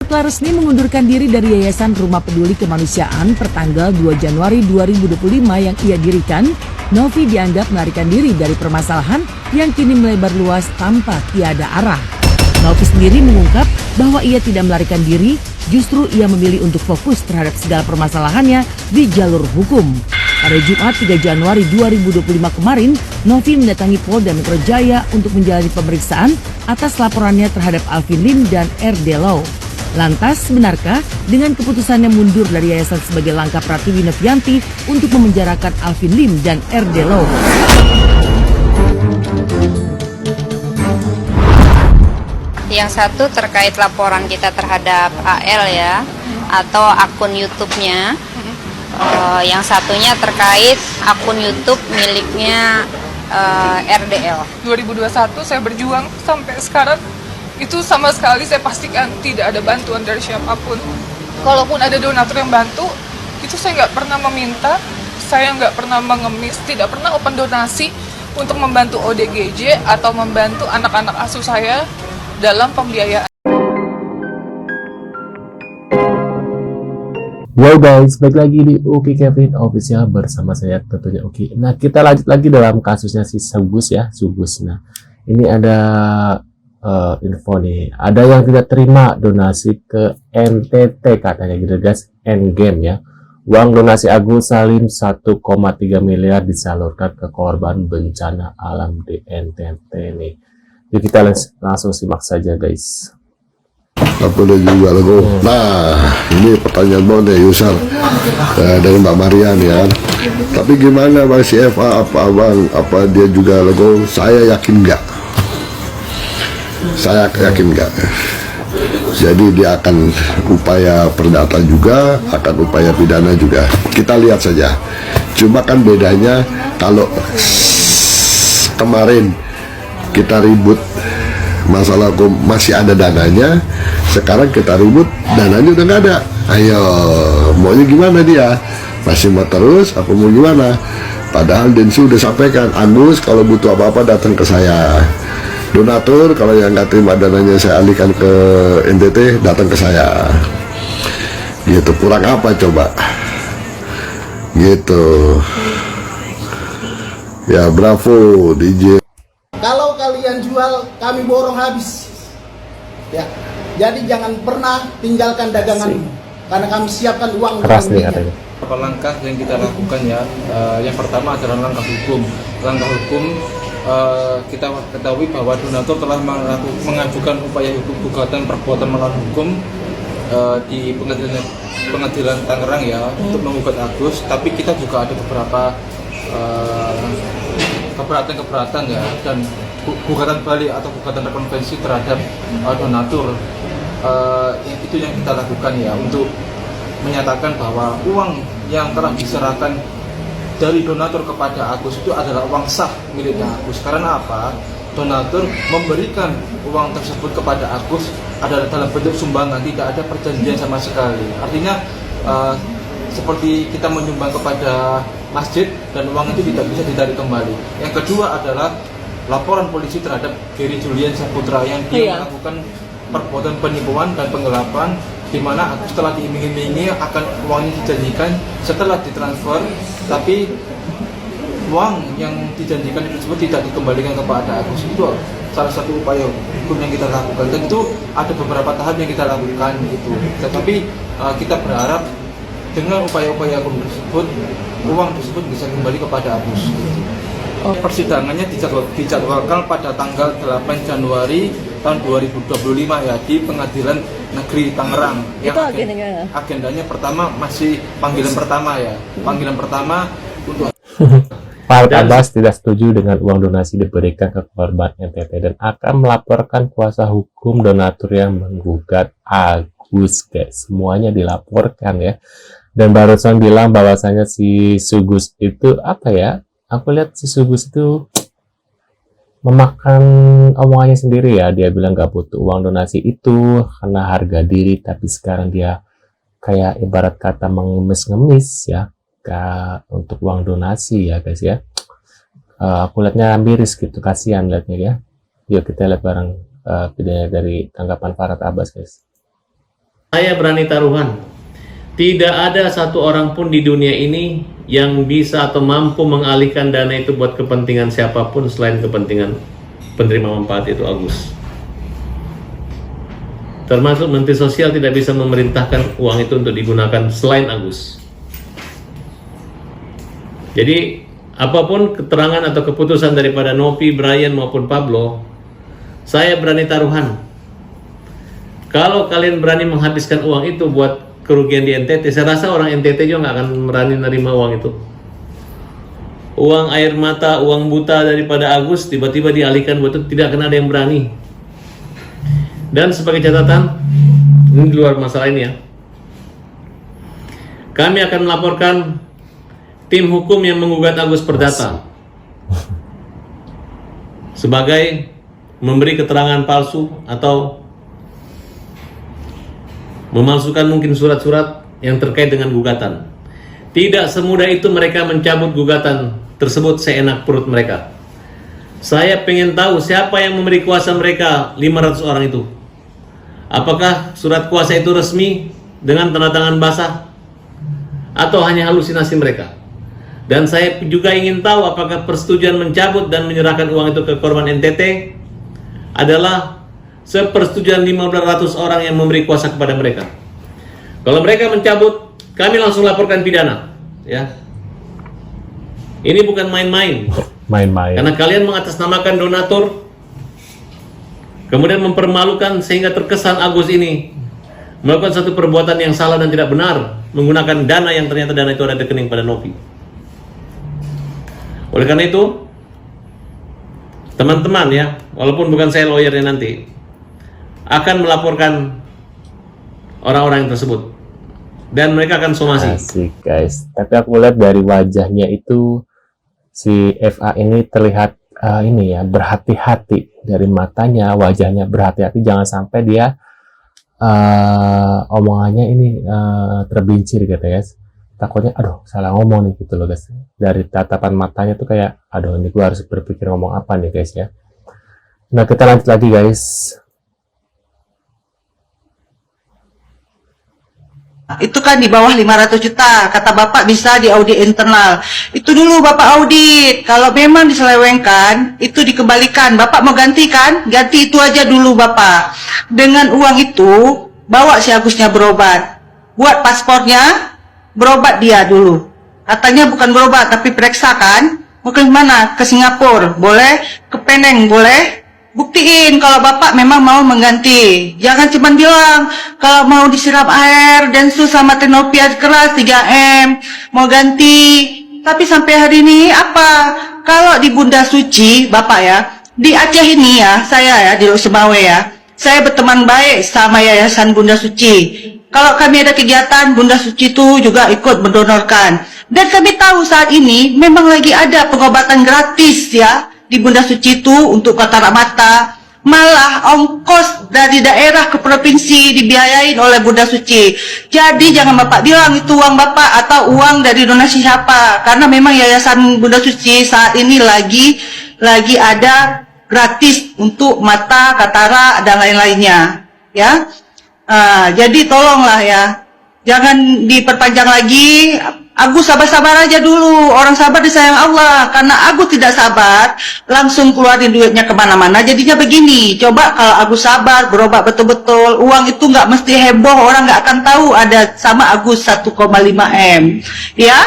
Setelah resmi mengundurkan diri dari Yayasan Rumah Peduli Kemanusiaan pertanggal 2 Januari 2025 yang ia dirikan, Novi dianggap melarikan diri dari permasalahan yang kini melebar luas tanpa tiada arah. Novi sendiri mengungkap bahwa ia tidak melarikan diri, justru ia memilih untuk fokus terhadap segala permasalahannya di jalur hukum. Pada Jumat 3 Januari 2025 kemarin, Novi mendatangi Polda Metro Jaya untuk menjalani pemeriksaan atas laporannya terhadap Alvin Lim dan RD Law. Lantas, benarkah dengan keputusannya mundur dari yayasan sebagai langkah Pratiwi Novianti untuk memenjarakan Alvin Lim dan RD Law? Yang satu terkait laporan kita terhadap AL ya, atau akun YouTube-nya. Yang satunya terkait akun YouTube miliknya RDL. 2021 saya berjuang sampai sekarang, itu sama sekali saya pastikan tidak ada bantuan dari siapapun. Kalaupun ada donatur yang bantu, itu saya nggak pernah meminta, saya nggak pernah mengemis, tidak pernah open donasi untuk membantu ODGJ atau membantu anak-anak asuh saya dalam pembiayaan. Yo guys, balik lagi di Uki Kevin Official bersama saya tentunya Uki. Nah, kita lanjut lagi dalam kasusnya si Sugus ya, Sugus. Nah, ini ada info nih, ada yang tidak terima donasi ke NTT katanya gitu guys, Endgame ya. Uang donasi Agus Salim 1,3 miliar disalurkan ke korban bencana alam di NTT nih. Jadi kita langsung simak saja guys. Apa dia juga lagu. Nah, ini pertanyaan banget ya Yusar dari Mbak Marian ya. Tapi gimana Bang si Eva, apa dia juga lagu? Saya yakin enggak. Saya yakin enggak. Jadi dia akan upaya perdata juga, akan upaya pidana juga. Kita lihat saja. Cuma kan bedanya kalau kemarin kita ribut masalah masih ada dananya, sekarang kita ribut dananya udah nggak ada. Ayo, maunya gimana dia? Masih mau terus apa mau gimana? Padahal Densu udah sampaikan, Agus kalau butuh apa-apa datang ke saya. Donatur kalau yang nggak terima dananya saya alihkan ke NTT, datang ke saya. Gitu, kurang apa coba? Gitu. Ya bravo DJ. Kalau kalian jual, kami borong habis. Ya, jadi jangan pernah tinggalkan dagangan, karena kami siapkan uang. Keras nih katanya. Beberapa langkah yang kita lakukan ya, yang pertama adalah langkah hukum. Langkah hukum, kita ketahui bahwa donatur telah mengajukan upaya hukum gugatan perbuatan melawan hukum di pengadilan Tangerang ya, untuk menggugat Agus. Tapi kita juga ada beberapa keberatan ya, dan gugatan balik atau gugatan rekonvensi terhadap donatur. Itu yang kita lakukan ya, untuk menyatakan bahwa uang yang telah diserahkan dari donatur kepada Agus itu adalah uang sah miliknya Agus. Karena apa? Donatur memberikan uang tersebut kepada Agus adalah dalam bentuk sumbangan, tidak ada perjanjian sama sekali. Artinya seperti kita menyumbang kepada masjid dan uang itu tidak bisa ditarik kembali. Yang kedua adalah laporan polisi terhadap Gary Julian Saputra yang dia melakukan perbuatan penipuan dan penggelapan, di mana setelah diiming-imingi akan uangnya dijanjikan setelah ditransfer, tapi uang yang dijanjikan tersebut tidak dikembalikan kepada Agus. Itu salah satu upaya hukum yang kita lakukan. Tentu ada beberapa tahap yang kita lakukan itu, tetapi kita berharap dengan upaya-upaya hukum tersebut, uang tersebut bisa kembali kepada Agus. Persidangannya dijadwalkan pada tanggal 8 Januari tahun 2025 ya, di Pengadilan Negeri Tangerang. Yang agendanya pertama masih panggilan pertama ya. Panggilan pertama untuk Farhad Abbas tidak setuju dengan uang donasi diberikan ke korban NTT dan akan melaporkan kuasa hukum donatur yang menggugat Agus guys. Semuanya dilaporkan ya. Dan barusan bilang bahwasanya si Sugus itu apa ya? Aku lihat si Sugus itu memakan omongannya sendiri ya. Dia bilang gak butuh uang donasi itu karena harga diri, tapi sekarang dia kayak ibarat kata mengemis-ngemis ya untuk uang donasi ya guys ya. Aku lihatnya miris gitu, kasihan lihatnya ya. Yuk kita lihat bareng videonya dari tanggapan Farhad Abbas guys. Saya berani taruhan, tidak ada satu orang pun di dunia ini yang bisa atau mampu mengalihkan dana itu buat kepentingan siapapun selain kepentingan penerima manfaat itu Agus. Termasuk Menteri Sosial tidak bisa memerintahkan uang itu untuk digunakan selain Agus. Jadi apapun keterangan atau keputusan daripada Novi, Brian maupun Pablo, saya berani taruhan. Kalau kalian berani menghabiskan uang itu buat kerugian di NTT, saya rasa orang NTT juga nggak akan berani menerima uang itu. Uang air mata, uang buta daripada Agus tiba-tiba dialihkan buat itu, tidak akan ada yang berani. Dan sebagai catatan, ini di luar masalah ini ya, kami akan melaporkan tim hukum yang menggugat Agus Perdata sebagai memberi keterangan palsu atau memalsukan mungkin surat-surat yang terkait dengan gugatan. Tidak semudah itu mereka mencabut gugatan tersebut seenak perut mereka. Saya pengen tahu siapa yang memberi kuasa mereka 500 orang itu. Apakah surat kuasa itu resmi dengan tanda tangan basah atau hanya halusinasi mereka? Dan saya juga ingin tahu apakah persetujuan mencabut dan menyerahkan uang itu ke korban NTT adalah sepersetujuan 500 orang yang memberi kuasa kepada mereka. Kalau mereka mencabut, kami langsung laporkan pidana, ya. Ini bukan main-main. Main-main. Karena kalian mengatasnamakan donatur, kemudian mempermalukan sehingga terkesan Agus ini melakukan satu perbuatan yang salah dan tidak benar, menggunakan dana yang ternyata dana itu ada di rekening pada Novi. Oleh karena itu, teman-teman ya, walaupun bukan saya lawyernya nanti, akan melaporkan orang-orang tersebut dan mereka akan somasi. Asik guys, tapi aku lihat dari wajahnya itu si FA ini terlihat ini ya, berhati-hati. Dari matanya, wajahnya berhati-hati, jangan sampai dia omongannya ini terbincir gitu guys. Takutnya aduh salah ngomong nih gitu loh guys. Dari tatapan matanya tuh kayak aduh ini gue harus berpikir ngomong apa nih guys ya. Nah kita lanjut lagi guys. Itu kan di bawah 500 juta, kata Bapak bisa di audit internal. Itu dulu Bapak audit, kalau memang diselewengkan, itu dikembalikan. Bapak mau ganti kan? Ganti itu aja dulu Bapak. Dengan uang itu, bawa si Agusnya berobat. Buat paspornya, berobat dia dulu. Katanya bukan berobat, tapi periksa kan? Mau ke mana? Ke Singapura, boleh? Ke Penang, boleh? Buktiin kalau Bapak memang mau mengganti. Jangan cuma bilang kalau mau disiram air Densus sama Tenopia keras 3M mau ganti. Tapi sampai hari ini apa? Kalau di Bunda Suci Bapak ya, di Aceh ini ya, saya ya di Semawe ya, saya berteman baik sama Yayasan Bunda Suci. Kalau kami ada kegiatan, Bunda Suci itu juga ikut mendonorkan. Dan kami tahu saat ini memang lagi ada pengobatan gratis ya di Bunda Suci itu untuk katarak mata. Malah ongkos dari daerah ke provinsi dibiayain oleh Bunda Suci. Jadi jangan Bapak bilang itu uang Bapak atau uang dari donasi siapa. Karena memang Yayasan Bunda Suci saat ini lagi ada gratis untuk mata, katarak dan lain-lainnya. Ya, jadi tolonglah ya, jangan diperpanjang lagi. Agus sabar-sabar aja dulu, orang sabar disayang Allah. Karena Agus tidak sabar, langsung keluarin duitnya kemana-mana, jadinya begini. Coba kalau Agus sabar, berobat betul-betul, uang itu nggak mesti heboh, orang nggak akan tahu ada sama Agus 1,5 M. Ya,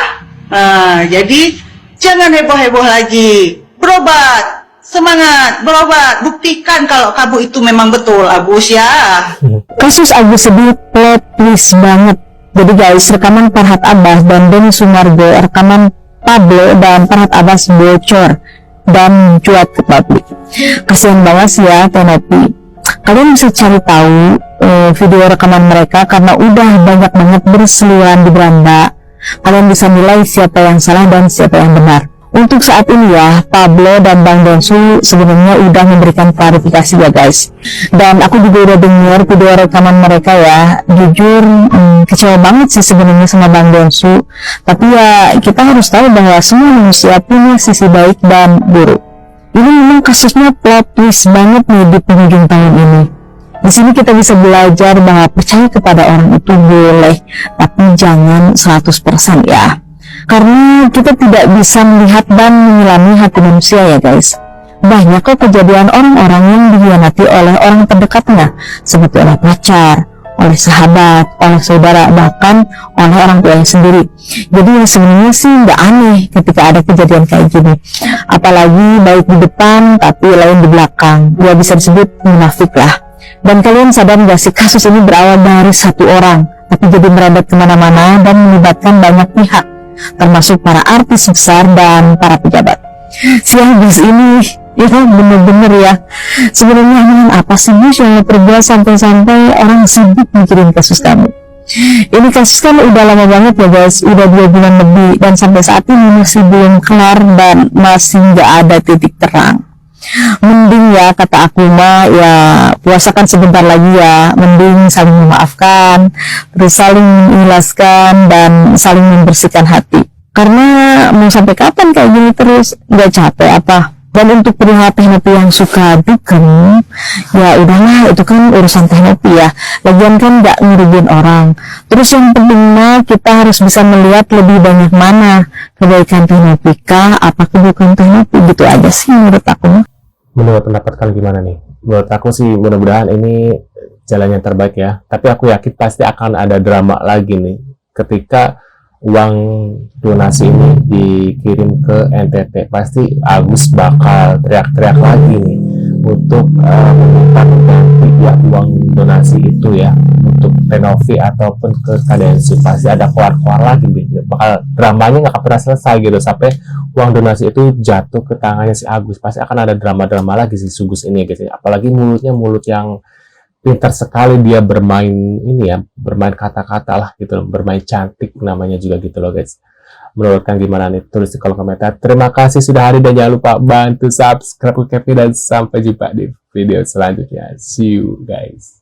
jadi jangan heboh-heboh lagi, berobat. Semangat, berobat, buktikan kalau kamu itu memang betul, Agus ya. Kasus Agus sedih plot twist banget. Jadi guys, rekaman Farhad Abbas dan Deni Sumargo, rekaman Pablo dan Farhad Abbas bocor dan cuat ke publik. Kasian banget sih ya Tenopi. Kalian bisa cari tahu video rekaman mereka karena udah banyak banget berseliweran di beranda. Kalian bisa nilai siapa yang salah dan siapa yang benar. Untuk saat ini ya, Pablo dan Bang Densu sebenarnya udah memberikan klarifikasi ya guys. Dan aku juga udah dengar video rekaman mereka ya. Jujur kecewa banget sih sebenarnya sama Bang Densu. Tapi ya kita harus tahu bahwa semua manusia punya sisi baik dan buruk. Ini memang kasusnya plot twist banget nih di penghujung tahun ini. Di sini kita bisa belajar bahwa percaya kepada orang itu boleh, tapi jangan 100% ya. Karena kita tidak bisa melihat dan menyelami hati manusia ya guys. Banyak kok kejadian orang-orang yang dikhianati oleh orang terdekatnya, seperti oleh pacar, oleh sahabat, oleh saudara, bahkan oleh orang tuanya sendiri. Jadi sebenarnya sih nggak aneh ketika ada kejadian kayak gini. Apalagi baik di depan tapi lain di belakang. Ya bisa disebut munafik lah. Dan kalian sadar nggak sih kasus ini berawal dari satu orang, tapi jadi merebet kemana-mana dan melibatkan banyak pihak, termasuk para artis besar dan para pejabat. Si Agus ini ya bener-bener ya, sebenarnya dengan apa sih Gus yang perbuat sampai-sampai orang sibuk mikirin kasus kamu? Ini kasus kan udah lama banget ya guys, udah 2 bulan lebih, dan sampai saat ini masih belum kelar dan masih nggak ada titik terang. Mending ya kata aku mah ya puasakan sebentar lagi ya, mending saling memaafkan, terus saling mengikhlaskan dan saling membersihkan hati. Karena mau sampai kapan kayak gini terus, nggak capek apa? Dan untuk perihal teknopi yang suka dukun, ya udahlah itu kan urusan teknopi ya. Lagian kan nggak ngerugiin orang. Terus yang pentingnya kita harus bisa melihat lebih banyak mana kebaikan teknopi kah, apa keburukan teknopi, gitu aja sih menurut aku. Menurut pendapat kalian gimana nih? Menurut aku sih mudah-mudahan ini jalan yang terbaik ya. Tapi aku yakin pasti akan ada drama lagi nih ketika uang donasi ini dikirim ke NTT. Pasti Agus bakal teriak-teriak lagi nih untuk meminta ganti ya uang donasi itu ya untuk Tenovi ataupun ke KDNSU. Pasti ada keluar-keluar lagi nih. Bakal dramanya nggak pernah selesai gitu sampai uang donasi itu jatuh ke tangannya si Agus. Pasti akan ada drama-drama lagi si Sugus ini guys. Apalagi mulutnya mulut yang pintar sekali, dia bermain ini ya, bermain kata-kata lah gitu loh, bermain cantik namanya juga gitu loh guys. Menurut kalian gimana nih? Tulis di kolom komentar. Terima kasih sudah hadir dan jangan lupa bantu subscribe ke Kevin dan sampai jumpa di video selanjutnya. See you guys.